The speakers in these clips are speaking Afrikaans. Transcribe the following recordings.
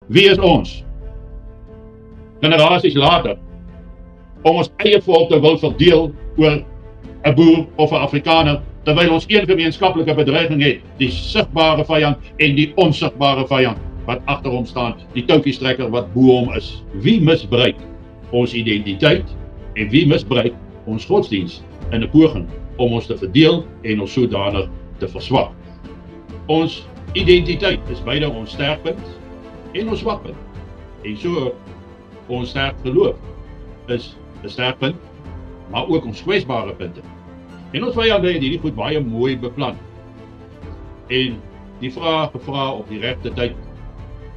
Wie is ons? Generasies later, om ons eie volk te wil verdeel oor 'n boer of 'n Afrikaner, terwyl ons een gemeenskaplike bedreiging het, die sigbare vyand en die onsigbare vyand wat agter hom staan, die touwtjiestrekker wat bo hom is. Wie misbruik ons identiteit en wie misbruik ons godsdienst in 'n poging om ons te verdeel en ons sodanig te verswak? Ons identiteit is beide ons sterkpunt en ons swakpunt. En so ons sterk geloof is 'n sterkpunt, maar ook ons kwesbare punte. En ons vyande het hierdie goed baie mooi beplan. En die vraag gevra op die regte tyd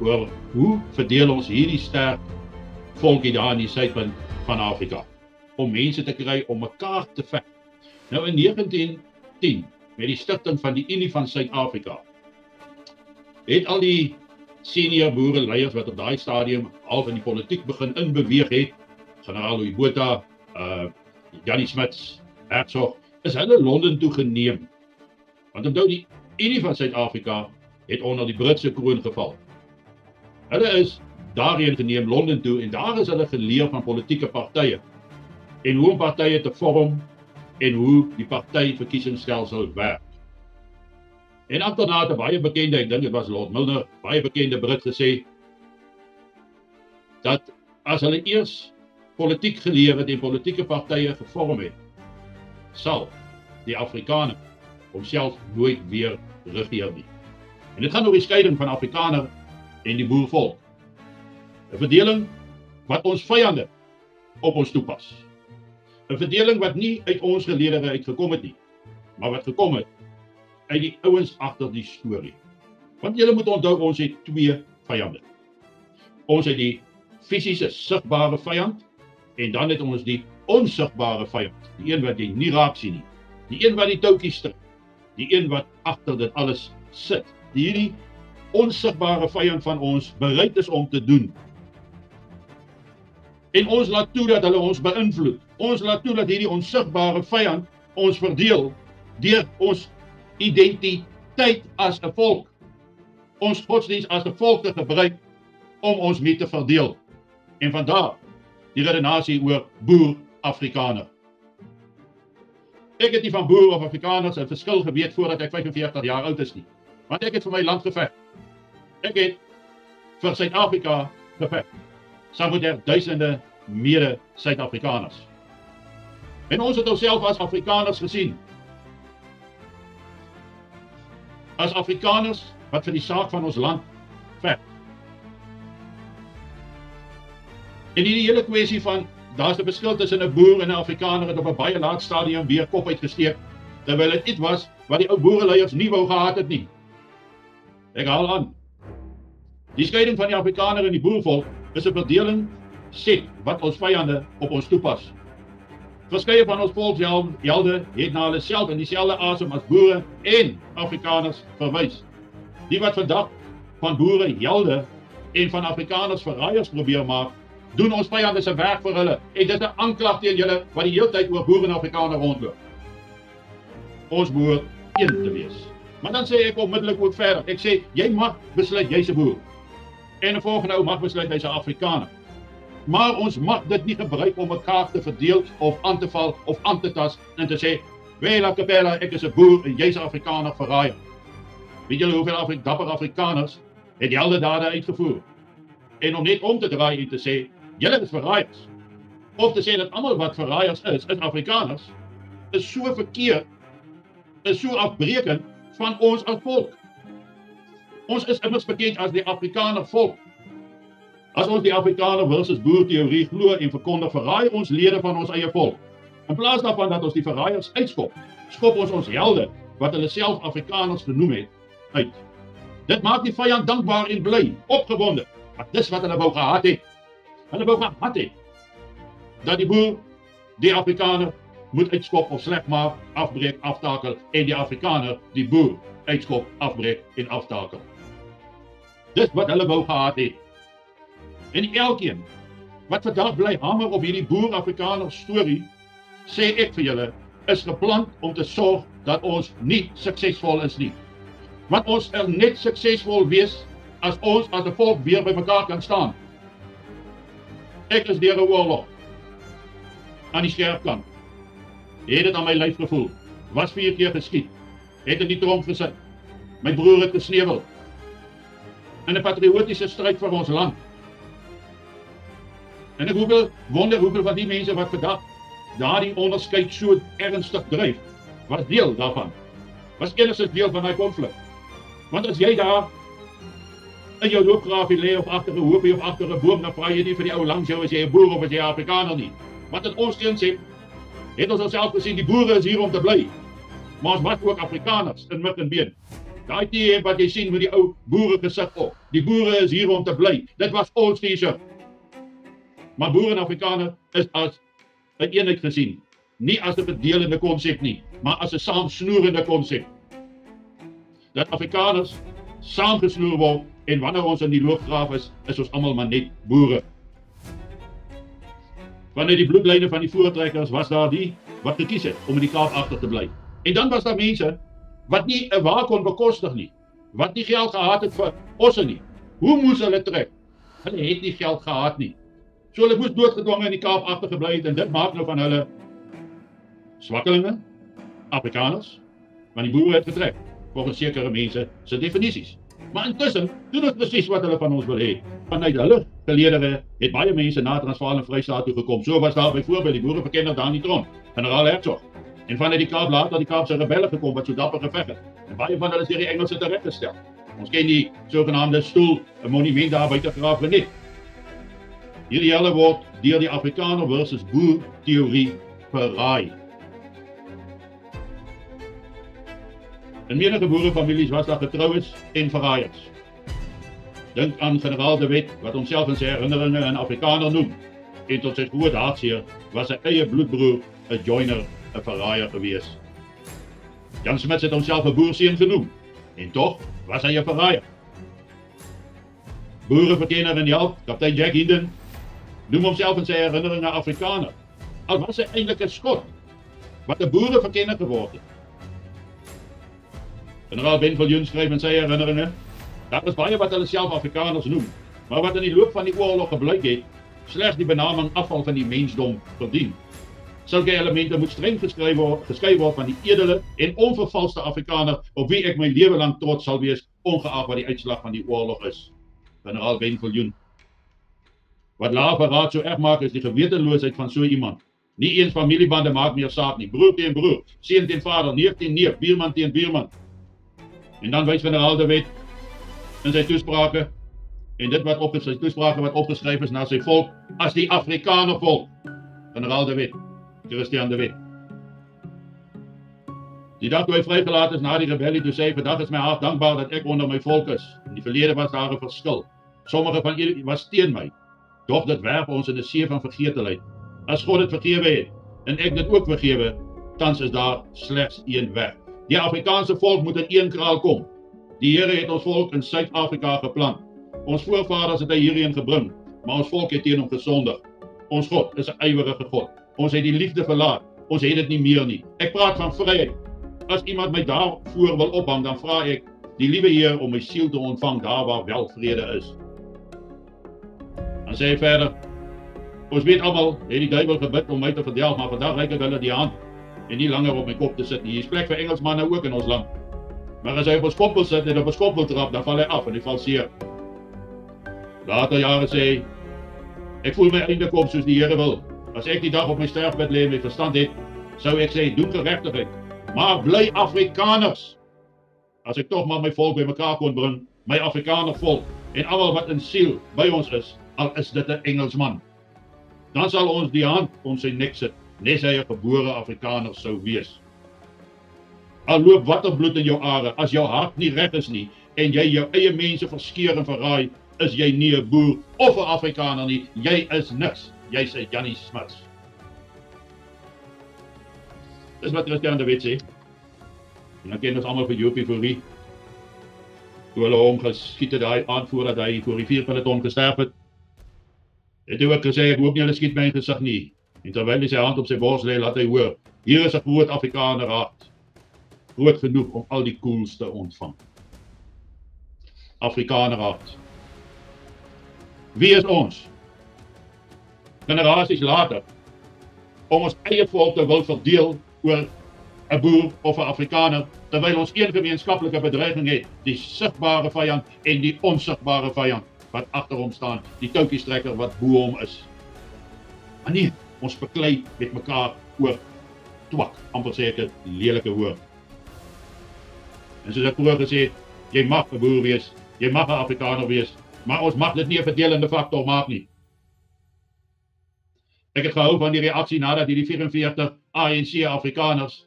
oor hoe verdeel ons hierdie sterk volkie daar in die suidpunt van Afrika om mense te kry om mekaar te veg. Nou in 1910 met die stigting van die Unie van Suid-Afrika het al die senior boereleiers wat op daai stadium half in die politiek begin inbeweeg het, generaal Louis Botha, Jannie Smuts, Hertzog, is hulle Londen toe geneem. Want onthou die Unie van Suid-Afrika het onder die Britse kroon geval. Hulle is daarheen geneem Londen toe en daar is hulle geleer van politieke partye en hoe om partye te vorm en hoe die partyverkiesingsstelsel werk. En agterna het 'n baie bekende, ek dink dit was Lord Milner, baie bekende Brit gesê dat as hulle eers politiek geleer het en politieke partye gevorm het, sal die Afrikaner homself nooit weer regeer nie. En dit gaan oor die skeiding van Afrikaner en die boervolk. 'n verdeling wat ons vyande op ons toepas. 'n verdeling wat nie uit ons geleedere uitgekom het nie, maar wat gekom het uit die ouens agter die storie. Want julle moet onthou, ons het twee vyande. Ons het die fisiese sigbare vyand en dan het ons die onsigbare vyand, die een wat jy nie raak sien nie, die een wat die touwtjies trek, die een wat agter dit alles sit. Hierdie onsigbare vyand van ons bereid is om te doen. En ons laat toe dat hulle ons beïnvloed. Ons laat toe dat hierdie onsigbare vyand ons verdeel deur ons identiteit as 'n volk, ons godsdienst as 'n volk te gebruik om ons mee te verdeel. En vandaar die redenasie oor boer-Afrikaner. Ek het nie van boer of Afrikaners 'n verskil geweet voordat ek 45 jaar oud is nie. Want ek het vir my land geveg. Ek het vir Suid-Afrika geveg. Saam met duisende mede Suid-Afrikaners. En ons het onsself as Afrikaners gesien. As Afrikaners wat vir die saak van ons land veg. En hierdie hele kwessie van, daar's 'n verskil tussen 'n boer en 'n Afrikaner het op 'n baie laat stadium weer kop uitgesteek, terwyl dit iets was wat die ou boereleiers nie wou gehad het nie. Ek haal aan. Die skeiding van die Afrikaner en die boervolk is 'n verdeling set wat ons vyande op ons toepas. Verskeie van ons volkshelde het na hulle self in dieselfde asem as boere en Afrikaners verwys. Die wat vandag van boere helde en van Afrikaners verraaiers probeer maak, doen ons vyande se werk vir hulle. En dit is 'n aanklag teen julle wat die hele tyd oor boere en Afrikaner rondloop. Ons behoort een te wees. Maar dan sê ek onmiddellik ook verder. Ek sê jy mag besluit jy's 'n boer. En 'n volgende ou mag besluit hy's 'n Afrikaner. Maar ons mag dit nie gebruik om mekaar te verdeel of aan te val of aan te tas en te sê, "Wela Kapela, ek is 'n boer en jy's 'n Afrikaner verraaier." Weet julle hoeveel dapper Afrikaners het die heldedade uitgevoer? En om net om te draai en te sê, "Julle is verraaiers." Of te sê dat almal wat verraaiers is Afrikaners, is so verkeerd, is so afbreekend van ons as volk. Ons is immers bekend as die Afrikaner volk. As ons die Afrikaner versus boer teorie glo en verkondig, verraai ons lede van ons eie volk. In plaas daarvan dat ons die verraaiers uitskop, skop ons helde, wat hulle self Afrikaners genoem het, uit. Dit maak die vyand dankbaar en bly, opgewonde. Want dis wat hulle wou gehad het. Hulle wou gehad het dat die boer die Afrikaner moet uitskop of sleg maak, afbreek, aftakel en die Afrikaner die boer uitskop, afbreek en aftakel. Dis wat hulle wou gehad het. En elkeen wat vandag bly hamer op hierdie boer-Afrikaner storie, sê ek vir julle, is geplant om te sorg dat ons nie suksesvol is nie. Want ons net suksesvol wees as ons as 'n volk weer by mekaar kan staan. Ek is deur 'n oorlog aan die skerp kant. Het dit aan my lyf gevoel. Was 4 keer geskiet. Het in die tronk gesit. My broer het gesneuwel. In 'n patriotiese stryd vir ons land. En ek wonder hoeveel van die mense wat vandag daardie onderskeid so ernstig dryf, was deel daarvan. Was enigstens deel van daai konflik. Want as jy daar in jou loopgraafie lê of agter 'n hoopie of agter 'n boom, dan vra jy nie vir die ou langs jou as jy 'n boer of as jy 'n Afrikaner nie. Want in ons teens het ons onsself gesien, die boere is hier om te bly. Maar ons maak ook Afrikaners in mik en been. Daai T wat jy sien met die ou boere gesig op. Die boere is hier om te bly. Dit was ons T-shirt. Maar boere en Afrikaner is as 'n eenheid gesien. Nie as 'n verdelende konsep nie, maar as 'n saamsnoerende konsep. Dat Afrikaners saamgesnoer word en wanneer ons in die loopgraaf is ons almal maar net boere. Vanuit die bloedlyne van die voortrekkers was daar die wat gekies het om in die Kaap agter te bly. En dan was daar mense wat nie 'n wa kon bekostig nie, wat nie geld gehad het vir osse nie. Hoe moes hulle trek? Hulle het nie geld gehad nie. So hulle moes doodgedwonge in die Kaap agtergebly het en dit maak nou van hulle swakkelinge, Afrikaners, want die boere het getrek, volgens sekere mense se definisies. Maar intussen doen ons presies wat hulle van ons wil hê. Vanuit hulle geleedere het baie mense na Transvaal en Vrystaat toe gekom. So was daar byvoorbeeld die boereverkenner Dani Tron, generaal Hertzog. En vanuit die Kaap later die Kaapse rebelle gekom wat so dapper geveg het. En baie van hulle is deur die Engelse tereggestel. Ons ken die sogenaamde stoel, 'n monument daar buite Graaf Reinet. Hierdie hele word deur die Afrikaner versus boer teorie verraai. In menige boerefamilies was daar getroues en verraaiers. Dink aan generaal De Wet, wat homself in sy herinneringe 'n Afrikaner noem. En tot sy groot hartseer was sy eie bloedbroer, 'n joiner, 'n verraaier gewees. Jan Smuts het homself 'n boerseun genoem. En tog was hy 'n verraaier. Boereverkenner en held, kaptein Jack Hinden, noem homself in sy herinneringe Afrikaner. Al was hy eintlik 'n Skot, wat 'n boereverkenner geword het. Generaal Ben Viljoen skryf in sy herinneringe, daar is baie wat hulle self Afrikaners noem, maar wat in die loop van die oorlog gebleik het, slegs die benaming afval van die mensdom verdien. Sulke elemente moet streng geskei word van die edele en onvervalste Afrikaner op wie ek my lewe lang trots sal wees, ongeag wat die uitslag van die oorlog is. Generaal Ben Viljoen. Wat lave raad so erg maak is die gewetenloosheid van so iemand. Nie eens familiebande maak meer saak nie. Broer teen broer, seun teen vader, neef teen neef, buurman teen buurman. En dan wys generaal De Wet in sy toesprake, en dit wat op sy toesprake wat opgeskryf is na sy volk, as die Afrikaner volk. Generaal De Wet, Christian De Wet. Die dag toe hy vrygelaat is na die rebellie, toe sê hy, vandag is my hart dankbaar dat ek onder my volk is. In die verlede was daar 'n verskil. Sommige van julle was teen my. Doch dit werp ons in 'n see van vergetelheid. As God dit vergewe het, en ek dit ook vergewe, tans is daar slegs een weg. Die Afrikaanse volk moet in een kraal kom. Die Here het ons volk in Suid-Afrika geplant. Ons voorvaders het hy hierheen gebring, maar ons volk het teen hom gesondig. Ons God is 'n ywerige God. Ons het die liefde verlaat. Ons het dit nie meer nie. Ek praat van vryheid. As iemand my daarvoor wil ophang, dan vra ek die liewe Heer om my siel te ontvang daar waar wel vrede is. Dan sê hy verder, ons weet almal, het die duiwel gebid om my te verdelg, maar vandag reik ek hulle die hand en nie langer op my kop te sit nie. Hier is plek vir Engelsmanne ook in ons land. Maar as hy op 'n skoppel sit en op 'n skoppel trap, dan val hy af en hy val seer. Later jare sê hy, ek voel my einde kom soos die Here wil. As ek die dag op my sterfbed lê en my verstand het, sou ek sê, doen geregtigheid, maar bly Afrikaners. As ek tog maar my volk by mekaar kon bring, my Afrikaner volk, en almal wat in siel by ons is, al is dit 'n Engelsman, dan sal ons die hand om sy nek sit, nes hy 'n gebore Afrikaner sou wees. Al loop watter bloed in jou are, as jou hart nie reg is nie, en jy jou eie mense verskeur en verraai, is jy nie 'n boer of 'n Afrikaner nie, jy is niks, jy's 'n Jannie Smuts. Dis wat Christian De Wet sê. En dan ken ons almal vir Jopie Fourie. Toe hulle hom geskiet het daai aand voordat hy voor die vuurpeloton gesterf het. Het hy ook gesê, ek hoop nie hulle skiet my in gesig nie. En terwyl hy sy hand op sy bors lê, laat hy hoor, hier is 'n groot Afrikaner hart. Groot genoeg om al die koels te ontvang. Afrikaner hart. Wie is ons? Generasies later, om ons eie volk te wil verdeel oor 'n boer of 'n Afrikaner, terwyl ons een gemeenskaplike bedreiging het, die sigbare vyand en die onsigbare vyand wat agter hom staan, die touwtjiestrekker wat bo hom is. Maar nee, ons beklei met mekaar oor twak, amper sê ek 'n lelike woord. En soos ek vroeër gesê het, jy mag 'n boer wees, jy mag 'n Afrikaner wees, maar ons mag dit nie 'n verdelende faktor maak nie. Ek het gehou van die reaksie nadat die 44 ANC Afrikaners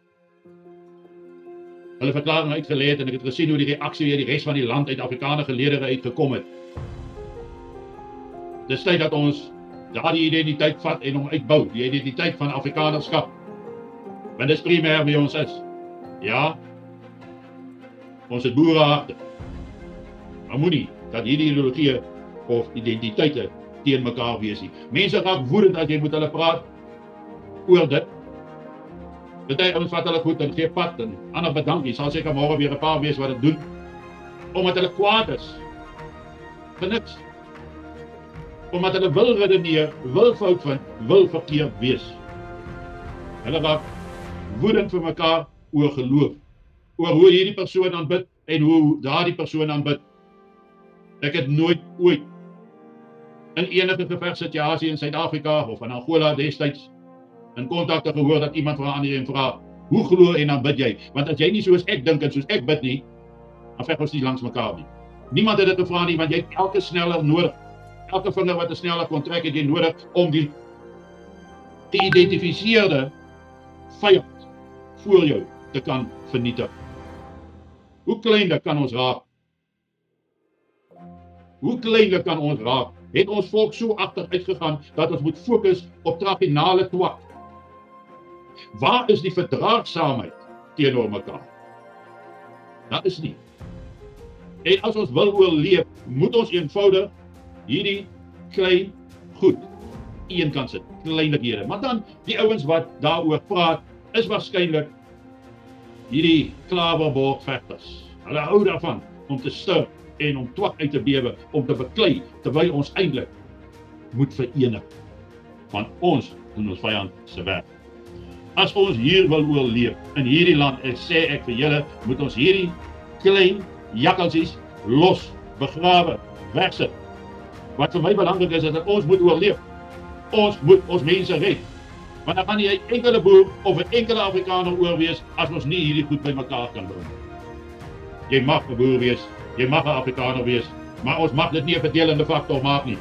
hulle verklaring uitgelê het en ek het gesien hoe die reaksie weer die res van die land uit Afrikaner geleedere uitgekom het. Dis tyd dat ons daardie identiteit vat en hom uitbou, die identiteit van Afrikanerskap. Want dis primêr wie ons is. Ja, ons het boereharte. Maar moenie dat hierdie ideologieë of identiteite teen mekaar wees nie. Mense raak woedend as jy met hulle praat oor dit. Party ouens vat hulle goed en gee pad en ander bedank, jy sal seker môre weer 'n paar wees wat dit doen, omdat hulle kwaad is. Vir niks. Omdat hulle wil redeneer, wil fout vind, wil verkeerd wees. Hulle raak woedend vir mekaar oor geloof, oor hoe hierdie persoon aanbid en hoe daardie persoon aanbid. Ek het nooit ooit in enige gevegssituasie in Suid-Afrika of in Angola destyds in kontakte gehoor dat iemand vir 'n ander een vra, hoe glo en aanbid jy? Want as jy nie soos ek dink en soos ek bid nie, dan veg ons nie langs mekaar nie. Niemand het dit gevra nie, want jy het elke sneller nodig. Elke vinger wat 'n sneller kon trek het jy nodig om die geïdentifiseerde vyand voor jou te kan vernietig. Hoe klein kan ons raak? Hoe klein kan ons raak? Het ons volk so agteruit gegaan dat ons moet fokus op tribunale twak? Waar is die verdraagsaamheid teenoor mekaar? Dat is nie. En as ons wil oorleef, moet ons eenvoudig hierdie klein goed eenkant sit, kleinlikhede. Maar dan die ouens wat daaroor praat, is waarskynlik hierdie klaverborgvegters. Hulle hou daarvan om te stir en om twak uit te bewe, om te beklei, terwyl ons eintlik moet verenig. Want ons doen ons vyand se werk. As ons hier wil oorleef in hierdie land, sê ek vir julle, moet ons hierdie klein jakkalsies los, begrawe, wegsit. Wat vir my belangrik is dat ons moet oorleef. Ons moet ons mense red. Want dan gaan nie 'n enkele boer of 'n enkele Afrikaner oorwees as ons nie hierdie goed by mekaar kan bring. Jy mag 'n boer wees, jy mag 'n Afrikaner wees, maar ons mag dit nie 'n verdelende faktor maak nie.